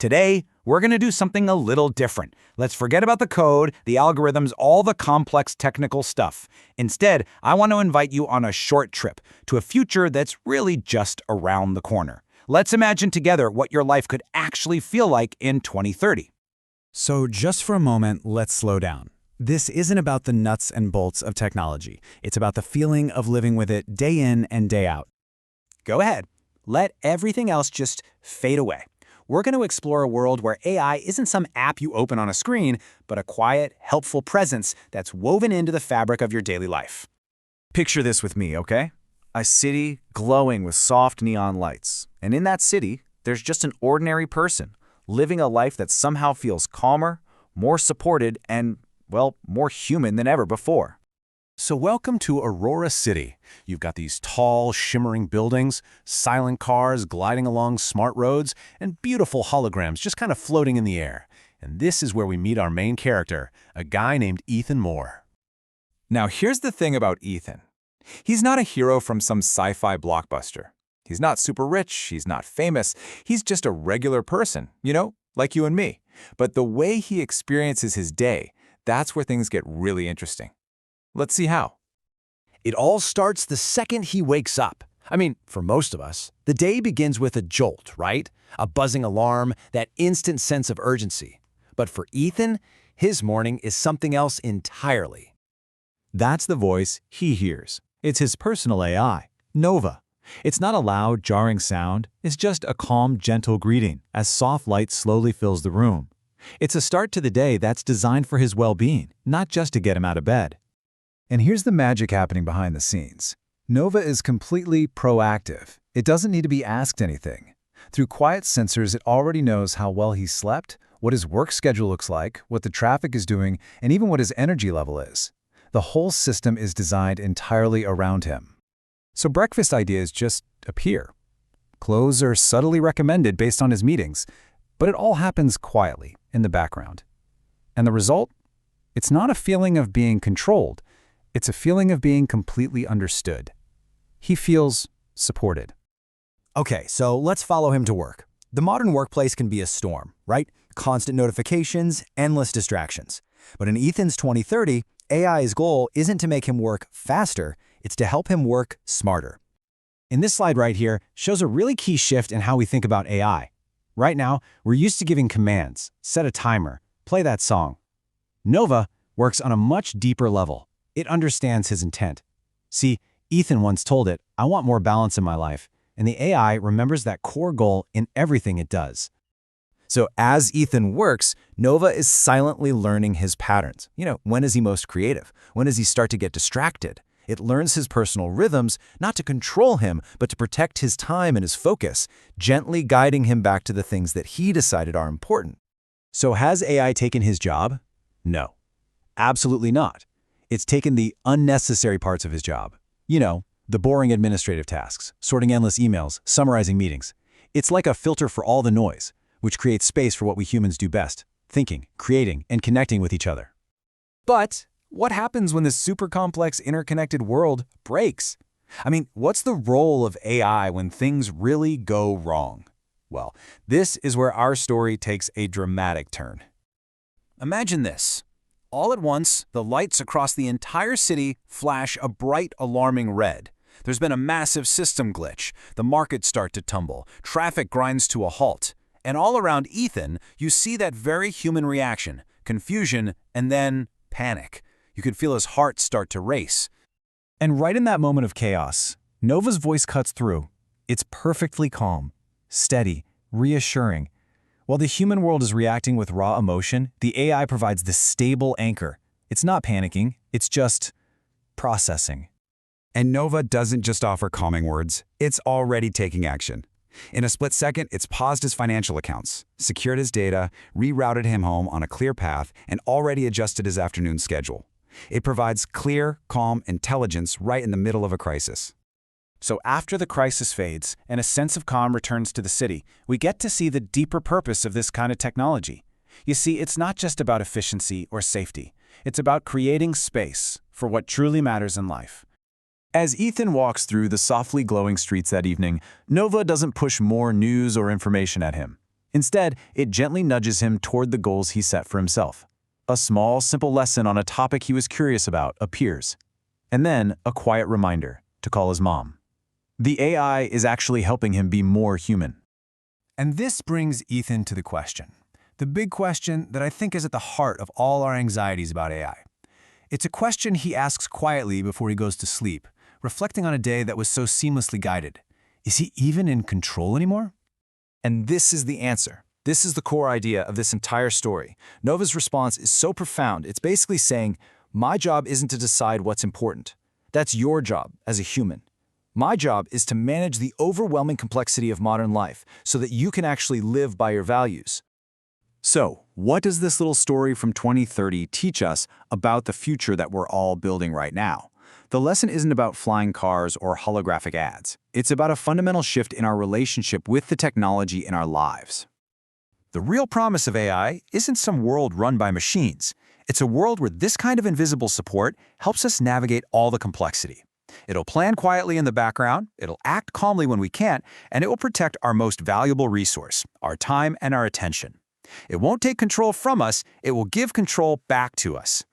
Today, we're going to do something a little different. Let's forget about the code, the algorithms, all the complex technical stuff. Instead, I want to invite you on a short trip to a future that's really just around the corner. Let's imagine together what your life could actually feel like in 2030. So just for a moment, let's slow down. This isn't about the nuts and bolts of technology. It's about the feeling of living with it day in and day out. Go ahead. Let everything else just fade away. We're going to explore a world where AI isn't some app you open on a screen, but a quiet, helpful presence that's woven into the fabric of your daily life. Picture this with me, okay? A city glowing with soft neon lights. And in that city, there's just an ordinary person living a life that somehow feels calmer, more supported, and, well, more human than ever before. So welcome to Aurora City. You've got these tall, shimmering buildings, silent cars gliding along smart roads, and beautiful holograms just kind of floating in the air. And this is where we meet our main character, a guy named Ethan Moore. Now here's the thing about Ethan. He's not a hero from some sci-fi blockbuster. He's not super rich, he's not famous, he's just a regular person, like you and me. But the way he experiences his day, that's where things get really interesting. Let's see how. It all starts the second he wakes up. I mean, for most of us, the day begins with a jolt, right? A buzzing alarm, that instant sense of urgency. But for Ethan, his morning is something else entirely. That's the voice he hears. It's his personal AI, Nova. It's not a loud, jarring sound. It's just a calm, gentle greeting as soft light slowly fills the room. It's a start to the day that's designed for his well-being, not just to get him out of bed. And here's the magic happening behind the scenes. Nova is completely proactive. It doesn't need to be asked anything. Through quiet sensors, it already knows how well he slept, what his work schedule looks like, what the traffic is doing, and even what his energy level is. The whole system is designed entirely around him. So breakfast ideas just appear. Clothes are subtly recommended based on his meetings, but it all happens quietly in the background. And the result? It's not a feeling of being controlled. It's a feeling of being completely understood. He feels supported. Okay, so let's follow him to work. The modern workplace can be a storm, right? Constant notifications, endless distractions. But in Ethan's 2030, AI's goal isn't to make him work faster, it's to help him work smarter. In this slide right here shows a really key shift in how we think about AI. Right now, we're used to giving commands, set a timer, play that song. Nova works on a much deeper level. It understands his intent. See, Ethan once told it, "I want more balance in my life," and the AI remembers that core goal in everything it does. So as Ethan works, Nova is silently learning his patterns. When is he most creative? When does he start to get distracted? It learns his personal rhythms, not to control him, but to protect his time and his focus, gently guiding him back to the things that he decided are important. So has AI taken his job? No, absolutely not. It's taken the unnecessary parts of his job. The boring administrative tasks, sorting endless emails, summarizing meetings. It's like a filter for all the noise, which creates space for what we humans do best, thinking, creating, and connecting with each other. But what happens when this super complex interconnected world breaks? What's the role of AI when things really go wrong? Well, this is where our story takes a dramatic turn. Imagine this. All at once, the lights across the entire city flash a bright, alarming red. There's been a massive system glitch. The markets start to tumble. Traffic grinds to a halt. And all around Ethan, you see that very human reaction, confusion, and then panic. You could feel his heart start to race. And right in that moment of chaos, Nova's voice cuts through. It's perfectly calm, steady, reassuring. While the human world is reacting with raw emotion, the AI provides this stable anchor. It's not panicking, it's just processing. And Nova doesn't just offer calming words, it's already taking action. In a split second, it's paused his financial accounts, secured his data, rerouted him home on a clear path, and already adjusted his afternoon schedule. It provides clear, calm intelligence right in the middle of a crisis. So after the crisis fades and a sense of calm returns to the city, we get to see the deeper purpose of this kind of technology. You see, it's not just about efficiency or safety. It's about creating space for what truly matters in life. As Ethan walks through the softly glowing streets that evening, Nova doesn't push more news or information at him. Instead, it gently nudges him toward the goals he set for himself. A small, simple lesson on a topic he was curious about appears. And then, a quiet reminder to call his mom. The AI is actually helping him be more human. And this brings Ethan to the question. The big question that I think is at the heart of all our anxieties about AI. It's a question he asks quietly before he goes to sleep, reflecting on a day that was so seamlessly guided. Is he even in control anymore? And this is the answer. This is the core idea of this entire story. Nova's response is so profound, it's basically saying, my job isn't to decide what's important. That's your job as a human. My job is to manage the overwhelming complexity of modern life so that you can actually live by your values. So, what does this little story from 2030 teach us about the future that we're all building right now? The lesson isn't about flying cars or holographic ads. It's about a fundamental shift in our relationship with the technology in our lives. The real promise of AI isn't some world run by machines. It's a world where this kind of invisible support helps us navigate all the complexity. It'll plan quietly in the background, it'll act calmly when we can't, and it will protect our most valuable resource, our time and our attention. It won't take control from us, it will give control back to us.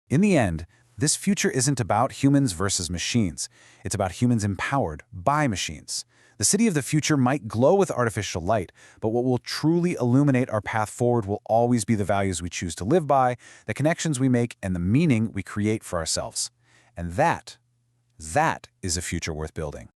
In the end, this future isn't about humans versus machines. It's about humans empowered by machines. The city of the future might glow with artificial light, but what will truly illuminate our path forward will always be the values we choose to live by, the connections we make, and the meaning we create for ourselves. And that is a future worth building.